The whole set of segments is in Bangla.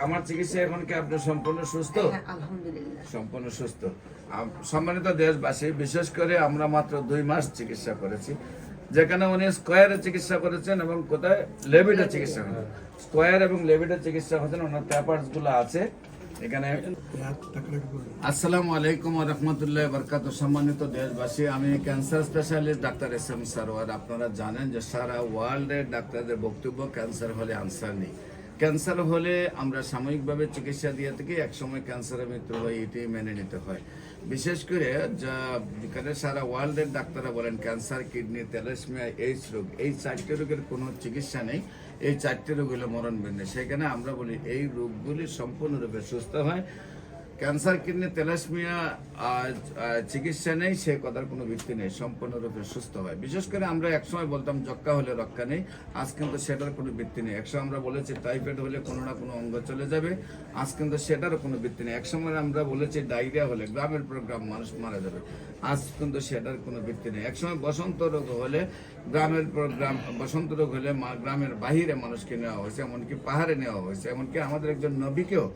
আমার চিকিৎসা এখন কি আপনি সম্পূর্ণ সুস্থ? আলহামদুলিল্লাহ সম্পূর্ণ সুস্থ। সম্মানিত দেশবাসী, বিশেষ করে আমরা মাত্র 2 মাস চিকিৎসা করেছি, যেখানে উনি স্কোয়ারে চিকিৎসা করেছেন এবং কোথায় লেভিডে চিকিৎসা করেছেন। স্কোয়ার এবং লেভিডে চিকিৎসা করেছেন, ওনার পেপারস গুলো আছে এখানে। আসসালামু আলাইকুম ওয়া রাহমাতুল্লাহি ওয়া বারাকাতুহু। সম্মানিত দেশবাসী, আমি cancer specialist doctor SM. Sarwar. আপনারা জানেন যে সারা ওয়ার্ল্ডে ডাক্তারদের বক্তব্য ক্যান্সার হলে আনসার নেই। ক্যান্সার হলে আমরা সাময়িকভাবে চিকিৎসা দিয়ে থাকি, একসময় ক্যান্সারের মৃত্যু হয়, এটি মেনে নিতে হয়। বিশেষ করে যা যেখানে সারা ওয়ার্ল্ডের ডাক্তাররা বলেন ক্যান্সার, কিডনি, থ্যালাসেমিয়া, এইডস রোগ, এই 4টি রোগের কোনো চিকিৎসা নেই। এই 4টি রোগ হলো মরণবিন্দু। সেখানে আমরা বলি এই রোগগুলি সম্পূর্ণরূপে সুস্থ হয়। ক্যান্সার, কিডনি, থ্যালাসেমিয়া চিকিৎসা নেই, সে কথার কোনো ভিত্তি নেই, সম্পূর্ণরূপে সুস্থ হয়। বিশেষ করে আমরা একসময় বলতাম যক্কা হলে রক্ষা নেই, আজ কিন্তু সেটার কোনো ভিত্তি নেই। একসময় আমরা বলেছি টাইফয়েড হলে কোনো না কোনো অঙ্গ চলে যাবে, আজ কিন্তু সেটারও কোনো ভিত্তি নেই। একসময় আমরা বলেছি ডায়রিয়া হলে গ্রামের পর গ্রাম মানুষ মারা যাবে, আজ কিন্তু সেটার কোনো ভিত্তি নেই। একসময় বসন্ত রোগ হলে গ্রামের পর গ্রাম, বসন্ত রোগ হলে গ্রামের বাহিরে মানুষকে নেওয়া হয়েছে, এমনকি পাহাড়ে নেওয়া হয়েছে, এমনকি আমাদের একজন নবীকেও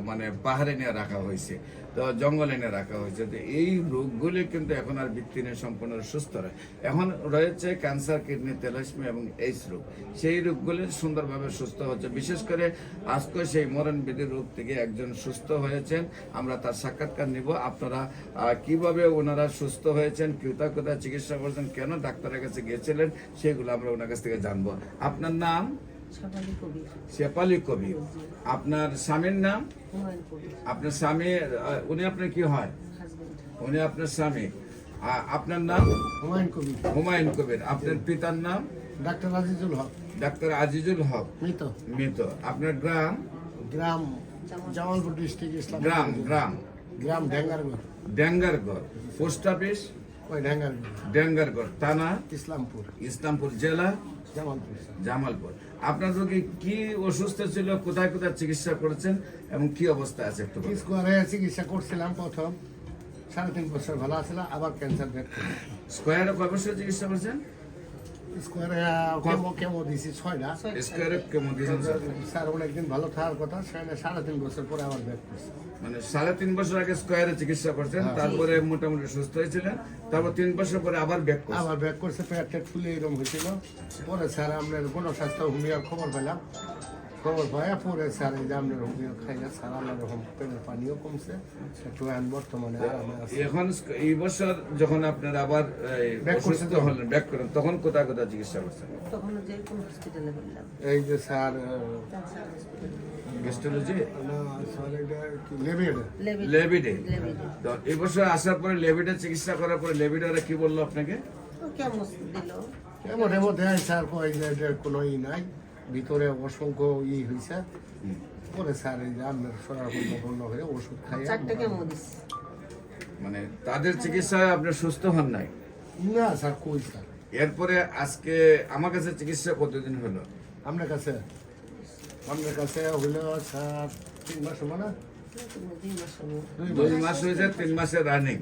মানে পাহাড়ে নিয়ে রাখা হয়েছে, তো জঙ্গলে নিয়ে রাখা হয়েছে। তো এই রোগগুলি কিন্তু এখন আর ভিত্তি নেই, সম্পূর্ণ সুস্থ রয়। এখন রয়েছে ক্যান্সার, কিডনি, থ্যালাসেমিয়া এবং এইডস রোগ। সেই রোগগুলি সুন্দরভাবে সুস্থ হচ্ছে। বিশেষ করে আজকে সেই মরণবিধি রোগ থেকে একজন সুস্থ হয়েছেন, আমরা তার সাক্ষাৎকার নিব। আপনারা কিভাবে ওনারা সুস্থ হয়েছেন, কোথায় কোথায় চিকিৎসা করছেন, কেন ডাক্তারের কাছে গিয়েছিলেন, সেগুলো আমরা ওনার কাছ থেকে জানবো। আপনার নাম? শেফালি কবির। আপনার স্বামীর নাম? আপনার স্বামী, উনি আপনার কি হয়? উনি আপনার স্বামী। আপনার নাম? হুমায়ুন কবির। আপনার পিতার নাম? ডাক্তার আজিজুল হক। ডাক্তার আজিজুল হক। মৃত। আপনার গ্রাম? গ্রাম জামালপুর ডিস্ট্রিক্ট, ইসলাম। গ্রাম ড্যাঙ্গারগড়। Post office? ওই ড্যাঙ্গারগড়। থানা? ইসলামপুর। জেলা? জামালপুর। আপনার রোগী কি অসুস্থ ছিল, কোথায় কোথায় চিকিৎসা করেছেন এবং কি অবস্থা আছে একটু বলুন। স্কোয়ারে চিকিৎসা করছিলাম প্রথম 3.5 বছর, ভালো আছিল, আবার ক্যান্সার ব্যাক। স্কোয়ারে কয় বছর চিকিৎসা করেছেন? স্কোয়ারে কেমো দিছি 6টা। স্কোয়ারে কেমো দিয়েছেন স্যার অনেকদিন ভালো থাকার কথা, 3.5 বছর পরে আবার ব্যাক করছে। মানে 3.5 বছর আগে স্কোয়ারে চিকিৎসা করছেন, তারপরে মোটামুটি সুস্থ হয়েছিলেন, তারপর 3 বছর পরে আবার ব্যাক করছে। পেট ফুলে এরকম হয়েছিল। পরে স্যার আপনার গণস্বাস্থ্য হোমিওর খবর পেলাম, খবর পাইয়া পরে স্যার এই যে আপনার হোমিও খাইয়া স্যার আল্লাহ রকম পেটের পানিও কমছে, একটু বর্তমানে আরামে আছে। এখন এই বছর যখন আপনার আবার অসুস্থ হলেন, ব্যাক করেন, তখন কোথায় কোথায় চিকিৎসা করছেন? তখন যে কোন হসপিটালে বললাম, এই যে স্যার গেস্ট্রোলজি লেভিডে। তো এই বছর আসার পরে লেভিডে চিকিৎসা করার পরে লেভিডারে কি বললো আপনাকে? কেমন দিল, কেমন দেয় স্যার, কয় যে কোনো নাই, ভিতরে অসংখ্য হয়েছে। পরে স্যার এই যে আপনার শরীর হয়ে ওষুধ খাই। 4টা কেমন দিচ্ছে, মানে তাদের চিকিৎসায় আপনি সুস্থ হন নাই? না স্যার, কই স্যার। এরপরে আজকে আমার কাছে চিকিৎসা কতদিন হলো? আপনার কাছে হইলো স্যার 3 মাস মানে 2 মাস হয়েছে, 3 মাসের রানিং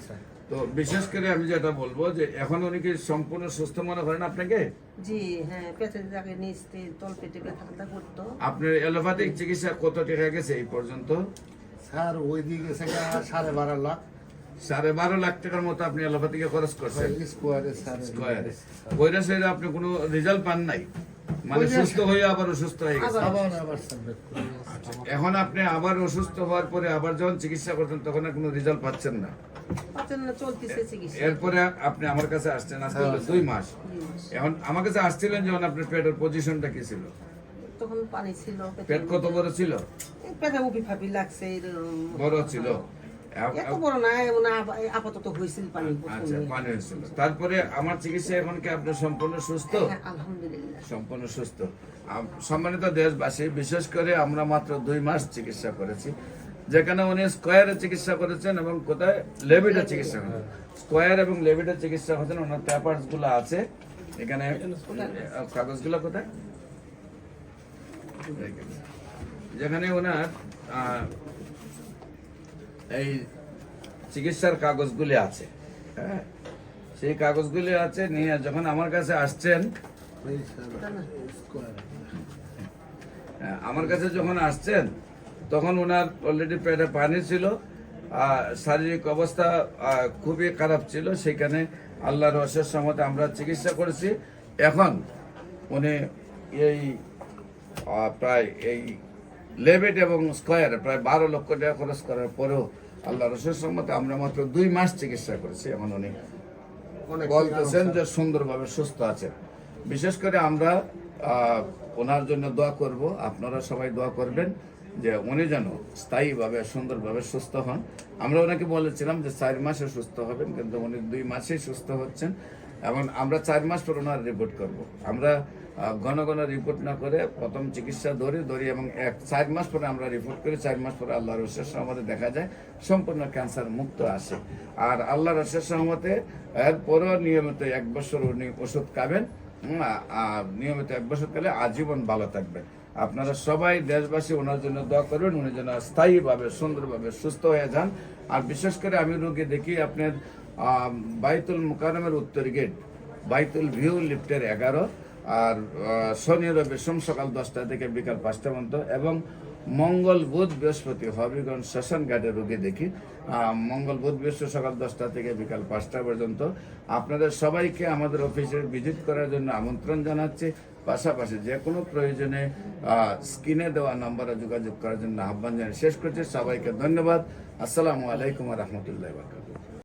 স্যার। তো বিশেষ করে আমি যেটা বলবো যে এখন উনি কি সম্পূর্ণ সুস্থ মনে করেন আপনাকে? জি হ্যাঁ, পেটের জায়গায় নিচে তল পেটে ব্যথা করতো। আপনার অ্যালোপ্যাথিক চিকিৎসা কত টাকা গেছে এই পর্যন্ত? স্যার ওই দিকে গেছে 12.5 লাখ। 12.5 লাখ টাকার মতো আপনি অ্যালোপ্যাথিকে খরচ করছেন স্কোয়ারে স্যার। স্কোয়ারে ওইটা সেটা আপনি কোনো রেজাল্ট পান নাই, মানে সুস্থ হয়ে আবার অসুস্থ হয়ে গেছে। আবার স্যার ব্যাক করে। এখন আপনি আবার অসুস্থ হওয়ার পরে আবার যখন চিকিৎসা করতেন তখন আর কোনো রেজাল্ট পাচ্ছেন না, চলতেছে চিকিৎসা। এরপরে আপনি আমার কাছে আসছেন আজকে 2 মাস। এখন আমার কাছে আসছিলেন যখন আপনার পেটের পজিশনটা কি ছিল? তখন পানি ছিল, পেট কত বড় ছিল? পেটে উঠি ফাপি লাগছে, বড় ছিল, এত বড় না, আপাতত হয়েছিল পানি। আচ্ছা, পানি হয়েছিল। তারপরে আমার চিকিৎসা এখন কি আপনি সম্পূর্ণ সুস্থ? আলহামদুলিল্লাহ সম্পূর্ণ সুস্থ। সম্মানিত দেশবাসী, বিশেষ করে আমরা মাত্র 2 মাস চিকিৎসা করেছি, যেখানে উনি স্কোয়ারে চিকিৎসা করেছেন এবং কোথায় লেভিডে চিকিৎসা করেছেন। স্কোয়ার এবং লেভিডে চিকিৎসা করেছেন, ওনার পেপারস গুলো আছে এখানে। কাগজগুলো কোথায়? যেখানে ওনার এই চিকিৎসার কাগজগুলি আছে, হ্যাঁ, সেই কাগজগুলি আছে নিয়ে যখন আমার কাছে আসছেন, আমার কাছে যখন আসছেন তখন ওনার অলরেডি পেটে পানি ছিল, শারীরিক অবস্থা খুবই খারাপ ছিল। সেখানে আল্লাহর অশেষ রহমতে আমরা চিকিৎসা করেছি। এখন উনি এই প্রায় এই লেবেট এবং স্কয়ারে প্রায় 12 লক্ষ টাকা খরচ করার পরেও আল্লাহর অশেষ রহমতে আমরা মাত্র 2 মাস চিকিৎসা করেছি। এখন উনি অনেক বলতেছেন যে সুন্দরভাবে সুস্থ আছেন। বিশেষ করে আমরা ওনার জন্য দোয়া করব, আপনারা সবাই দোয়া করবেন যে উনি যেন স্থায়ীভাবে সুন্দরভাবে সুস্থ হন। আমরা ওনাকে বলেছিলাম যে 4 মাসে সুস্থ হবেন, কিন্তু উনি 2 মাসেই সুস্থ হচ্ছেন। এবং আমরা 4 মাস পর ওনার রিপোর্ট করব। আমরা ঘন ঘন রিপোর্ট না করে প্রথম চিকিৎসা ধরি এবং 4 মাস পরে আমরা রিপোর্ট করি। 4 মাস পরে আল্লাহর অশেষ রহমতে দেখা যায় সম্পূর্ণ ক্যান্সার মুক্ত আসে। আর আল্লাহর অশেষ রহমতে এরপরও নিয়মিত 1 বছর উনি ওষুধ খাবেন, নিয়মিত 1 বছর খেলে আজীবন ভালো থাকবেন। আপনারা সবাই দেশবাসী ওনার জন্য দোয়া করবেন, উনি যেন স্থায়ীভাবে সুন্দরভাবে সুস্থ হয়ে যান। আর বিশেষ করে আমি রোগী দেখি আপনার বাইতুল মুকাররমের উত্তর গেট, বাইতুল ভিউ লিফটের 11, আর শনি রবি সোম সকাল 10টা থেকে বিকাল 5টা পর্যন্ত, এবং মঙ্গল বুধ বৃহস্পতি হবিগঞ্জ শ্মশান ঘাটে রোগী দেখি মঙ্গল বুধ বৃহস্পতি সকাল 10টা থেকে বিকাল 5টা পর্যন্ত। আপনাদের সবাইকে আমাদের অফিসে ভিজিট করার জন্য আমন্ত্রণ জানাচ্ছি। পাশাপাশি যে কোনো প্রয়োজনে স্ক্রিনে দেওয়া নম্বরে যোগাযোগ করার জন্য আহ্বান জানিয়ে শেষ করছি। সবাইকে ধন্যবাদ। আসসালামু আলাইকুম ওয়া রাহমাতুল্লাহি ওয়া বারাকাতুহু।